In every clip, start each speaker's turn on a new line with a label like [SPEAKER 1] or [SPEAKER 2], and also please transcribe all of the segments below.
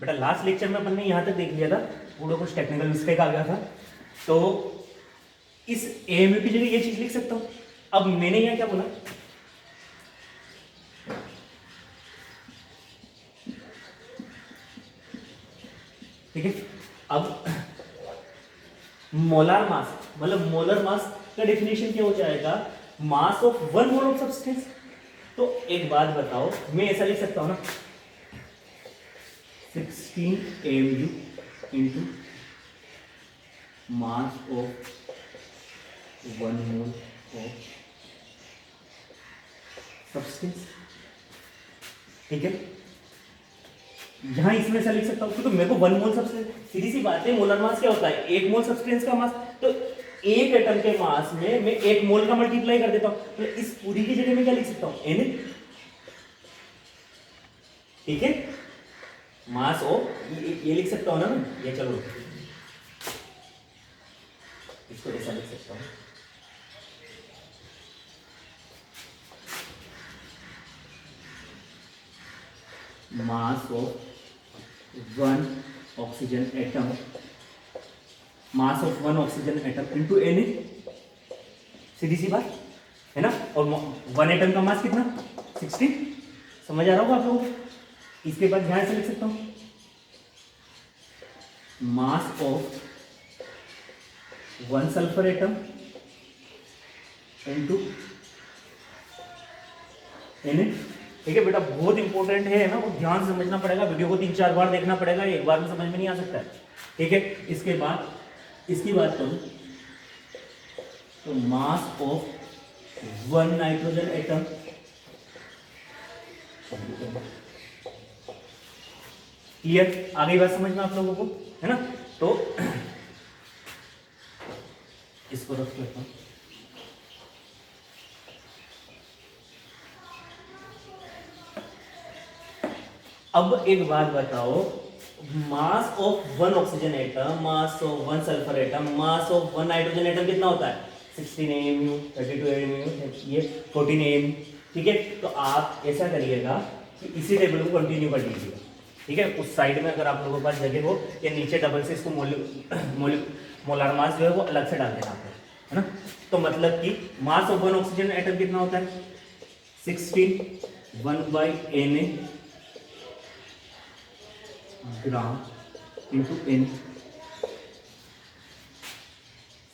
[SPEAKER 1] बेटा last lecture में अपन ने यहाँ तक देख लिया था, पूरा कुछ टेक्निकल मिस्टेक आ गया था, तो इस एएमयू की जगह ये चीज लिख सकता हूँ। अब मैंने यहाँ क्या बोला, ठीक है। अब मोलार मास मतलब मोलर मास का डेफिनेशन क्या हो जाएगा, मास of one mole of substance. तो एक बात बताओ, मैं ऐसा लिख सकता हूं ना 16 AMU into mass of one mole of substance, ठीक है। यहां इसमें ऐसा लिख सकता हूं क्योंकि मेरे को वन मोल सब्सटेंस, सीधी सी बात है, मोलर मास क्या होता है, एक मोल सब्सटेंस का मास, तो एक एटम के मास में मैं एक मोल का मल्टीप्लाई कर देता हूं, तो इस पूरी की जगह में क्या लिख सकता हूं, एन, ठीक है। मास ऑफ ये लिख सकता हूं ना मैं, ये चलो इसको ऐसा लिख सकता हूं, mass of one oxygen atom, mass of one oxygen atom into N, सीधी सी बात है ना। और वन एटम का मास कितना, 16, समझ आ रहा होगा आप लोगों को। इसके बाद ध्यान से लिख सकता हूं, mass of one sulphur atom into N, ठीक है बेटा। बहुत इंपॉर्टेंट है ना, वो ध्यान से समझना पड़ेगा, वीडियो को 3-4 बार देखना पड़ेगा, एक बार में समझ में नहीं आ सकता है, ठीक है। इसके बाद इसकी बात करूं तो mass of one nitrogen atom, clear, आ गई बात समझ में आप लोगों को, है ना। तो इसको रख लेता हूं, अब एक बात बताओ, मास of one oxygen atom, mass of one sulphur atom, mass of one nitrogen atom कितना होता है, 16 AMU, 32 AMU, ये 14 AMU, ठीक है। तो आप ऐसा करिएगा कि इसी टेबल को कंटिन्यू कर लीजिएगा, ठीक है। उस साइड में अगर आप लोगों के पास जगह हो या नीचे डबल से इसको मोलार मास जो है वो अलग से डाल देना आपको, है ना। तो मतलब कि मास ऑफ वन ऑक्सीजन एटम कितना होता है, 16 1/Na ग्राम इंटू एन,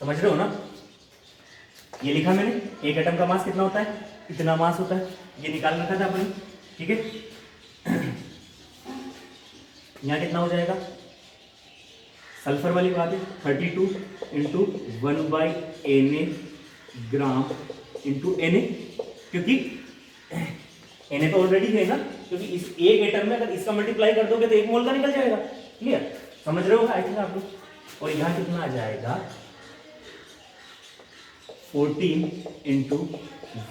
[SPEAKER 1] समझ रहे हो ना। ये लिखा मैंने, एक एटम का मास कितना होता है, इतना मास होता है, ये निकाल रखा था अपने, ठीक है। यहां कितना हो जाएगा, सल्फर वाली बात है, 32 into 1/Na gram into Na, क्योंकि Na तो ऑलरेडी है ना, क्योंकि इस एक एटम में अगर इसका मल्टीप्लाई कर दोगे तो एक मोल का निकल जाएगा, क्लियर, समझ रहे हो आई थिंक आप लोग। और यहां कितना आ जाएगा, 14 into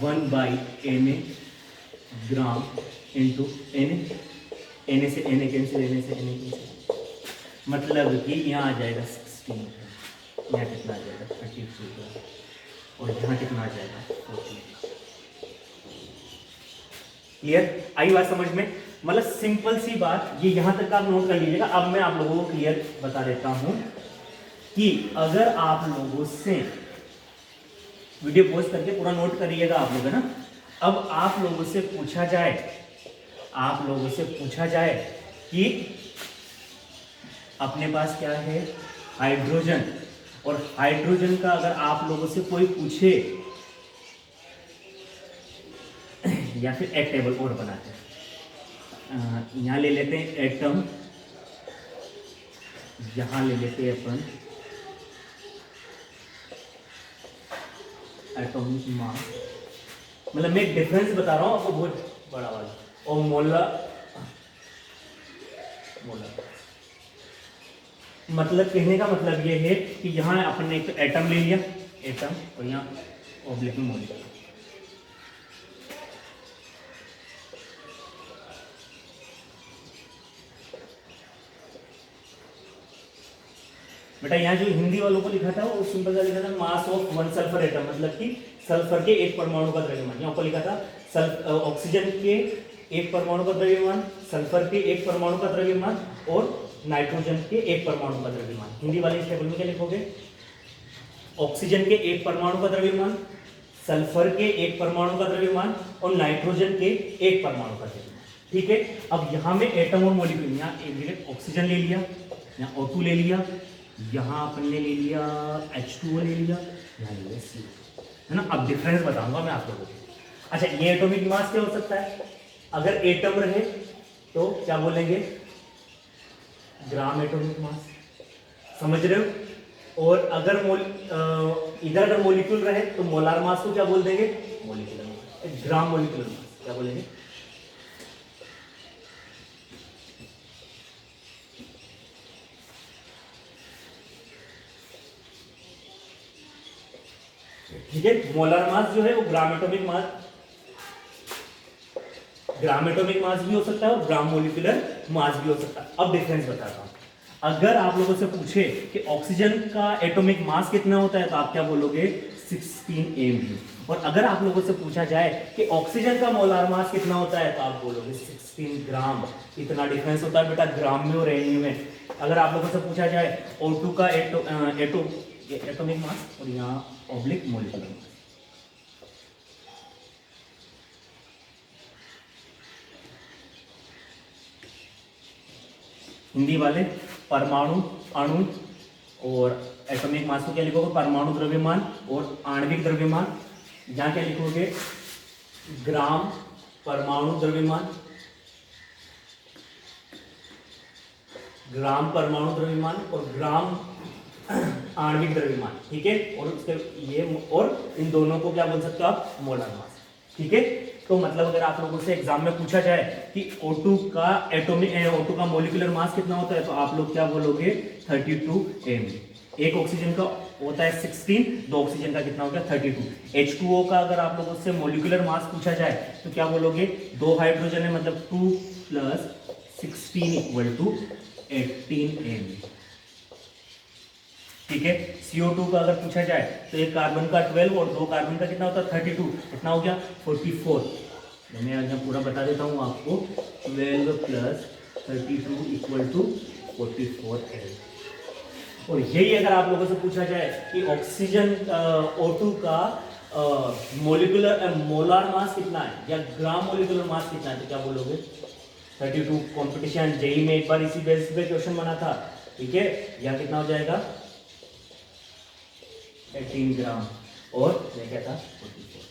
[SPEAKER 1] 1/Na gram into Na से Na कैंसिल, Na से Na कैंसिल, मतलब कि यहाँ आ जाएगा 16, यहाँ कितना आ जाएगा 32, और यहाँ कितना आ जाएगा 14, क्लियर, आई बात समझ में। मतलब सिंपल सी बात, ये यहां तक आप नोट कर लीजिएगा। अब मैं आप लोगों को क्लियर बता देता हूं कि अगर आप लोगों से वीडियो पॉज करके पूरा नोट करिएगा आप लोग, है ना। अब आप लोगों से पूछा जाए, आप लोगों से पूछा जाए कि अपने पास क्या है, हाइड्रोजन, और हाइड्रोजन का अगर आप लोगों से कोई पूछे, या फिर एक टेबल और बनाते हैं, यहाँ ले लेते हैं एटम, यहाँ ले लेते हैं अपन एटॉमिक मास, मतलब मैं एक डिफरेंस बता रहा हूँ आपको बहुत बड़ा वाला, और मोलर मतलब कहने का मतलब ये है कि यहाँ अपन ने एक एटम ले लिया, एटम, और यहाँ ऑब्लिक में मोलिक्यूल, बेटा यहाँ जो हिंदी वालों को लिखा था वो सिंपल सा लिखा था, मास ऑफ वन सल्फर एटम, मतलब कि सल्फर के एक परमाणु का द्रव्यमान। यहाँ पर लिखा था ऑक्सीजन के एक परमाणु का द्रव्यमान, सल्फर के एक परमाणु का द्रव्यमान और नाइट्रोजन के एक परमाणु का द्रव्यमान। हिंदी वाले इस टेबल में क्या लिखोगे? ऑक्सीजन के एक परमाणु का द्रव्यमान, सल्फर के एक परमाणु का द्रव्यमान और नाइट्रोजन के एक परमाणु का द्रव्यमान। ठीक है, अब यहां में एटम और मॉलिक्यूल, यहाँ एक ऑक्सीजन ले लिया, यहाँ O2 ले लिया, यहाँ अपन ने ले लिया H2O ले लिया, यहाँ ले लिया CO, है ना। अब डिफरेंस बताऊंगा मैं आप लोगों को। अच्छा, ये एटॉमिक मास क्या हो सकता है? अगर एटम रहे तो क्या बोलेंगे? ग्राम एटॉमिक मास, समझ रहे हो। और अगर इधर अगर मॉलिक्यूल रहे तो मोलार मास को क्या बोल देंगे? Molecular mass, gram molecular mass क्या बोलेंगे? ठीक है, मोलार मास जो है वो ग्राम एटॉमिक मास भी हो सकता है और ग्राम मोलिकुलर मास भी हो सकता है। अब डिफरेंस बताता हूं। अगर आप लोगों से पूछे कि ऑक्सीजन का एटॉमिक मास कितना होता है तो आप क्या बोलोगे? 16 MU। और अगर आप लोगों से पूछा जाए कि ऑक्सीजन का मोलार मास कितना होता है तो आप बोलोगे 16 ग्राम। इतना डिफरेंस होता है बेटा ग्राम में और एमयू में। अगर आप लोगों से पूछा जाए O2 का एटॉमिक मास और यहाँ ऑब्लिक मोलिकुलर मास, हिंदी वाले परमाणु, अणु और एटॉमिक मास को क्या लिखोगे? परमाणु द्रव्यमान और आणविक द्रव्यमान। यहाँ क्या लिखोगे? ग्राम परमाणु द्रव्यमान, ग्राम परमाणु द्रव्यमान और ग्राम आणविक द्रव्यमान। ठीक है, और उसके ये और इन दोनों को क्या बोल सकते हो आप? Molar mass. ठीक है, तो मतलब अगर आप लोगों से एग्जाम में पूछा जाए कि O2 का मॉलिक्यूलर मास कितना होता है तो आप लोग क्या बोलोगे? 32 MU। एक ऑक्सीजन का होता है 16, दो ऑक्सीजन का कितना होगा? 32। H2O का अगर आप लोगों से मॉलिक्यूलर मास पूछा जाए तो क्या बोलोगे? दो हाइड्रोजन है, मतलब 2 + 16 = 18 MU। ठीक है, CO2 का अगर पूछा जाए तो एक कार्बन का 12 और दो कार्बन का कितना होता है? 32। कितना हो गया? 44। मैं आज पूरा बता देता हूँ आपको। 12 + 32 = 44 L। और यही अगर आप लोगों से पूछा जाए कि ऑक्सीजन O2 का मोलार मास कितना है या ग्राम मोलिकुलर मास कितना है तो क्या बोलोगे? 32। कॉम्पिटिशन जेई में एक बार इसी बेसिस पे क्वेश्चन बना था। ठीक है, या कितना हो जाएगा? 18 ग्राम और ये क्या था? 44।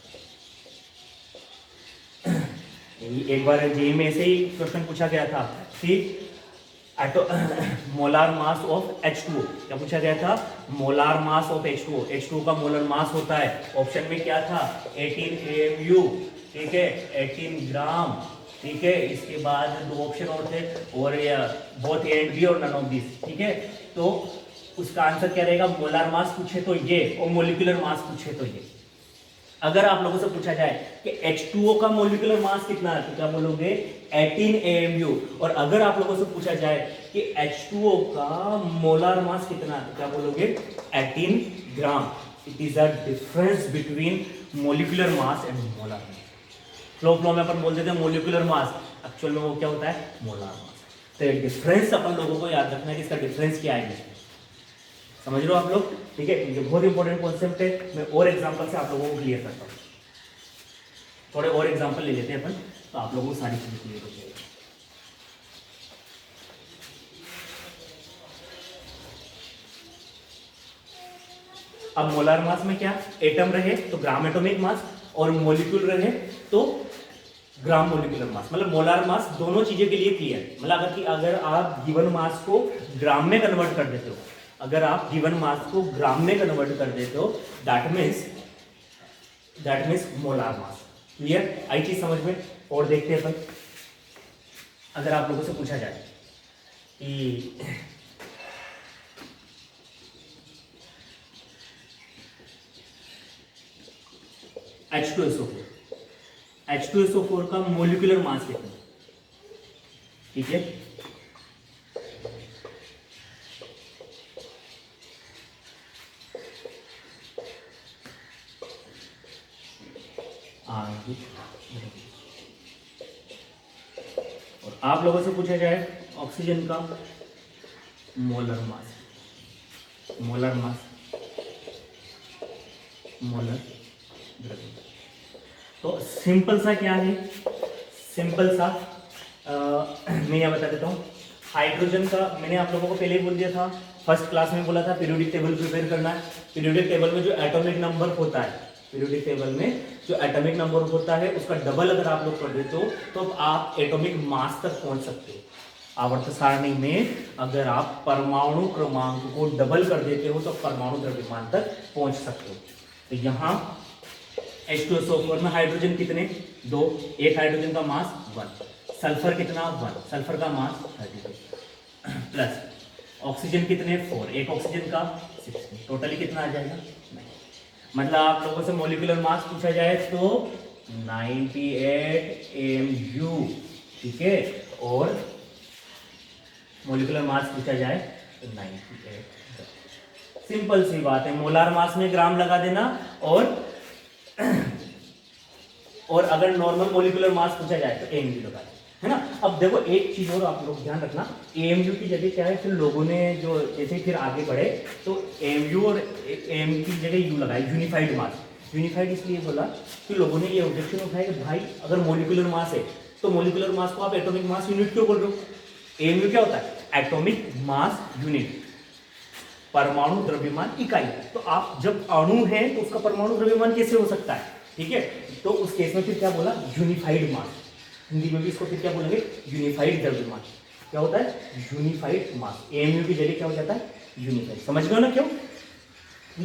[SPEAKER 1] एक बार जेई में ऐसे ही क्वेश्चन पूछा गया था कि मोलार मास ऑफ H2O। क्या पूछा गया था? Molar mass of H2O। H2O का मोलर मास होता है, ऑप्शन में क्या था? 18 AMU। ठीक है, 18 ग्राम। ठीक है, इसके बाद दो ऑप्शन और थे, और बोथ ए एंड बी और नन ऑफ दिस। ठीक है, तो उसका आंसर क्या रहेगा? मोलार मास पूछे तो ये और मोलिकुलर मास पूछे तो ये। अगर आप लोगों से पूछा जाए कि H2O का मोलिकुलर मास कितना है तो क्या बोलोगे? 18 AMU। और अगर आप लोगों से पूछा जाए कि H2O का मोलार मास कितना है तो क्या बोलोगे? 18 gram. It is a difference between molecular mass and molar mass. Flow में अपन बोल देते हैं मोलिकुलर मास, एक्चुअल में वो क्या होता है? Molar mass. तो डिफरेंस अपन लोगों को याद रखना है कि इसका डिफरेंस क्या है। समझ रहे हो आप लोग? ठीक है, ये बहुत इंपॉर्टेंट कॉन्सेप्ट है। मैं और एग्जांपल से आप लोगों को क्लियर करता हूँ। थोड़े और एग्जांपल ले लेते हैं अपन, तो आप लोगों को सारी चीजें क्लियर हो जाएगी। अब मोलार मास में क्या? एटम रहे तो ग्राम एटॉमिक मास और मॉलिक्यूल रहे तो ग्राम मोलिकुलर मास। मतलब मोलार मास दोनों चीजें के लिए क्लियर। मतलब अगर आप गिवन मास को ग्राम में कन्वर्ट कर देते हो, अगर आप गिवन मास को ग्राम में कन्वर्ट कर देते हो, that means molar mass. Clear? आई चीज समझ में? और देखते हैं अपन, अगर आप लोगों से पूछा जाए कि H2SO4 का मोलिकुलर मास कितना? ठीक है, आप लोगों से पूछा जाए ऑक्सीजन का molar mass, molar mass, molar द्रव्यमान। तो सिंपल सा क्या है, सिंपल सा मैं यह बता देता हूँ। हाइड्रोजन का मैंने आप लोगों को पहले ही बोल दिया था, फर्स्ट क्लास में बोला था पीरियोडिक टेबल प्रिपेयर करना है। पीरियोडिक टेबल में जो एटॉमिक नंबर होता है, पीरियोडिक टेबल में जो एटॉमिक नंबर होता है उसका डबल अगर आप लोग कर देते हो तो आप एटॉमिक मास तक पहुंच सकते हो। आवर्त सारणी में अगर आप परमाणु क्रमांक को डबल कर देते हो तो परमाणु द्रव्यमान तक पहुंच सकते हो। तो यहाँ H2SO4 में हाइड्रोजन कितने, 2, एक हाइड्रोजन का मास 1, सल्फर कितना 1, सल्फर का मास 32, प्लस ऑक्सीजन कितने 4, एक ऑक्सीजन का 16, टोटली कितना आ जाएगा 9। मतलब आप लोगों से मॉलिक्यूलर मास पूछा जाए तो 98 MU, ठीक है, और मॉलिक्यूलर मास पूछा जाए तो 98। सिंपल सी बात है, मोलार मास में ग्राम लगा देना और अगर नॉर्मल मॉलिक्यूलर मास पूछा जाए तो AMU लगा देना, है ना। अब देखो एक चीज और आप लोग ध्यान रखना, AMU की जगह क्या है, फिर लोगों ने जो जैसे फिर आगे बढ़े तो AMU और AM की जगह U लगाई, यूनिफाइड मास। यूनिफाइड इसलिए बोला कि लोगों ने ये ऑब्जेक्शन उठाया कि भाई अगर मॉलिक्यूलर मास है तो मॉलिक्यूलर मास को आप एटॉमिक मास यूनिट क्यों बोल रहे हो। AMU क्या होता है, एटॉमिक मास यूनिट, परमाणु द्रव्यमान इकाई। तो आप जब अणु है तो उसका परमाणु द्रव्यमान कैसे हो सकता है, ठीक है। तो उस केस में फिर क्या बोला, यूनिफाइड मास, हिंदी में भी इसको फिर क्या बोलेंगे, यूनिफाइड द्रव्यमान। क्या होता है, यूनिफाइड मास। AMU की जगह क्या हो जाता है, यूनिफाइड। समझ गए ना क्यों,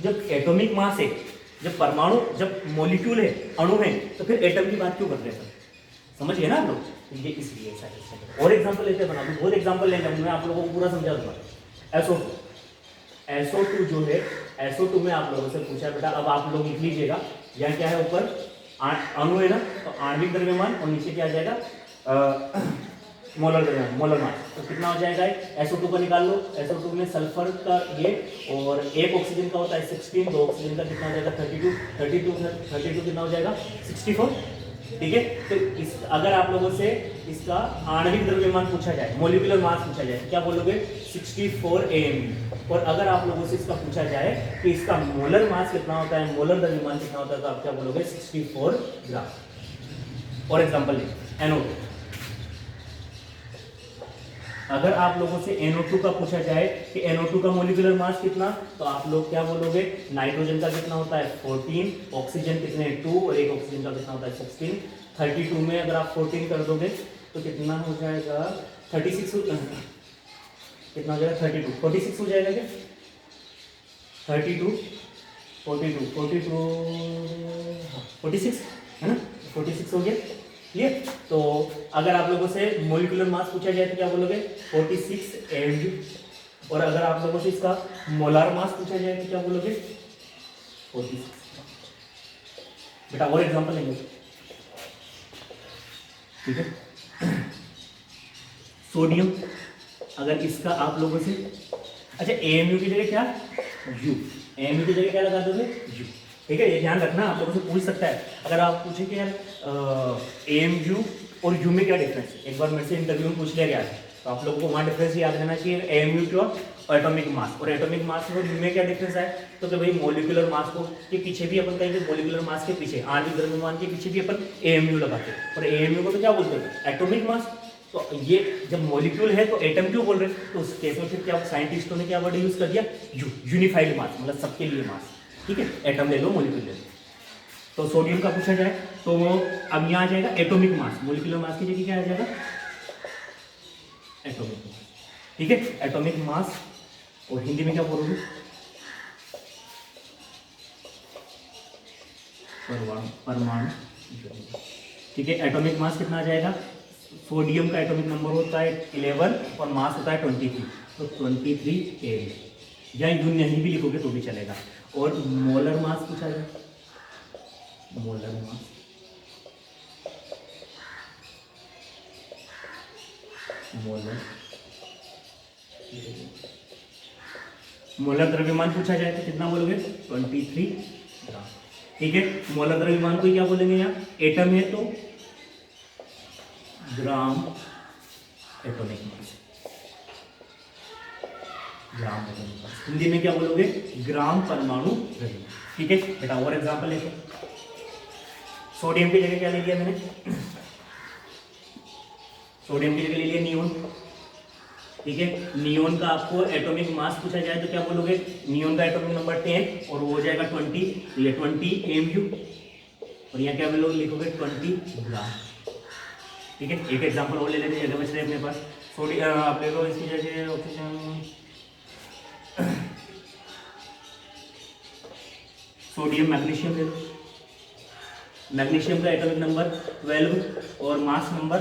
[SPEAKER 1] जब एटॉमिक मास है, जब परमाणु, जब मॉलिक्यूल है, अणु है, तो फिर एटम की बात क्यों कर रहे हैं, समझ गए ना आप लोग, ये इसलिए ऐसा है। और एग्जांपल लेते बना दूं, बहुत एग्जांपल ले जाऊंगा, मैं आप लोगों को पूरा समझा दूंगा। SO2 जो है, SO2 में आप लोगों से पूछा बेटा, अब आप लोग लिख लीजिएगा, यहाँ क्या है, ऊपर अणु है ना, तो आणविक द्रव्यमान, और नीचे क्या आ जाएगा, मोलर द्रव्यमान, मोलर मास। तो कितना हो जाएगा, SO2 का निकाल लो। SO2 में सल्फर का ये, और एक ऑक्सीजन का होता है 16, दो ऑक्सीजन का कितना हो जाएगा 32 कितना हो जाएगा 64, ठीक है। तो इस अगर आप लोगों से इसका आणविक द्रव्यमान पूछा जाए, मॉलिक्यूलर मास पूछा जाए, क्या बोलोगे 64 AMU। और अगर आप लोगों से इसका पूछा जाए कि इसका मोलर मास कितना होता है, मोलर द्रव्यमान कितना होता है, तो आप क्या बोलोगे 64 ग्राम। और एग्जांपल NO2, अगर आप लोगों से NO2 का पूछा जाए कि NO2 का मॉलिक्यूलर मास कितना, तो आप लोग क्या बोलोगे, नाइट्रोजन का कितना होता है 14, ऑक्सीजन कितने 2, और एक ऑक्सीजन का कितना होता है 16। 32 में अगर आप 14 कर दोगे तो कितना हो जाएगा 36, कितना हो जाएगा 32, 46 हो जाएगा क्या, 32 46 है ना, 46 हो गया, क्लियर। तो अगर आप लोगों से मॉलिक्यूलर मास पूछा जाए तो क्या बोलोगे 46 AMU। और अगर आप लोगों से इसका मोलार मास पूछा जाए तो क्या बोलोगे 46। बेटा और एग्जांपल लेंगे, ठीक है। सोडियम, अगर इसका आप लोगों से, अच्छा AMU की जगह क्या, U, AMU की जगह क्या लगा दोगे U, ठीक है। ये ध्यान रखना, आप लोगों से पूछ सकता है, अगर आप पूछे कि यार AMU और U में क्या डिफरेंस है, एक बार मेरे से इंटरव्यू में पूछ लिया गया है, तो आप लोगों को वहाँ डिफरेंस याद रहना चाहिए, AMU क्या, एटॉमिक मास, और एटॉमिक मास और U में क्या डिफरेंस है, तो कि भाई मॉलिक्यूलर मास को के पीछे भी अपन कहेंगे, मॉलिक्यूलर मास के पीछे, आणविक द्रव्यमान के पीछे भी अपन AMU लगाते हैं, और AMU को तो क्या बोलते हैं, एटॉमिक मास। तो ये जब मॉलिक्यूल है तो एटम क्यों बोल रहे हैं, तो उस केस में फिर क्या साइंटिस्टों ने क्या वर्ड यूज कर दिया, यूनिफाइड मास, मतलब सबके लिए मास, ठीक है। एटम ले लो, मॉलिक्यूल ले लो। तो सोडियम का पूछा जाए तो वो अब यहाँ आ जाएगा एटॉमिक मास, मॉलिक्यूलर मास की जगह क्या आ जाएगा एटॉमिक मास, ठीक है, एटॉमिक मास। और हिंदी में क्या बोलोगे, परमाणु, ठीक है। एटॉमिक मास कितना आ जाएगा, सोडियम का एटॉमिक नंबर होता है 11 और मास होता है 23, तो 23 AMU, या यूं नहीं भी लिखोगे तो भी चलेगा। और मोलर मास पूछा जाए, मोलर मास, मोलर द्रव्यमान पूछा जाए तो कितना बोलोगे 23 ग्राम, ठीक है। मोलर द्रव्यमान को क्या बोलेंगे, यहाँ एटम है तो gram atomic mass, gram atomic mass. Hindi में क्या बोलोगे? ग्राम परमाणु द्रव्यमान। ठीक है बेटा, और एग्जांपल लेते हैं। सोडियम की जगह क्या ले लिया मैंने? सोडियम की जगह ले लिया नियोन। ठीक है, नियोन का आपको एटॉमिक मास पूछा जाए तो क्या बोलोगे? नियोन का एटॉमिक नंबर 10 और वो हो जाएगा 20, ये 20 mu, और यहाँ क्या लिखोगे? 20 ग्राम। ठीक है, एक एग्जांपल और ले लेते हैं, जगह बच रहे अपने पास। सोडियम आप ले लो इसकी जगह ऑक्सीजन, सोडियम मैग्नीशियम ले लो। मैग्नीशियम का एटॉमिक नंबर 12 और मास नंबर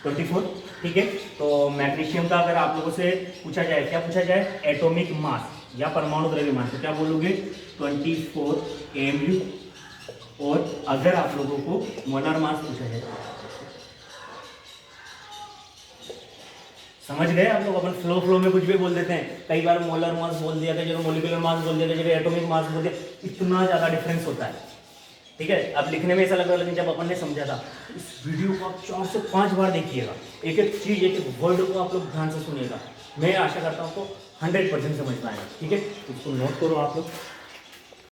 [SPEAKER 1] 24। ठीक है, तो मैग्नीशियम का अगर आप लोगों से पूछा जाए, क्या पूछा जाए? एटॉमिक मास या परमाणु द्रव्यमान, तो क्या बोलोगे? 24 mu। और अगर आप लोगों को मोलर मास पूछा जाए, समझ गए आप लोग? अपन फ्लो में कुछ भी बोल देते हैं, कई बार मोलर मास बोल दिया था, जब मोलिकुलर मास बोल दिया था, जब एटॉमिक मास बोल दिया, इतना ज़्यादा डिफरेंस होता है। ठीक है, अब लिखने में ऐसा लग रहा है, लेकिन जब अपन ने समझा था, इस वीडियो को आप 4 से 5 बार देखिएगा, एक एक चीज़, एक एक वर्ड को आप लोग ध्यान से सुनिएगा। मैं आशा करता हूँ आपको 100% समझ पाएंगे। ठीक है, इसको नोट करो आप लोग।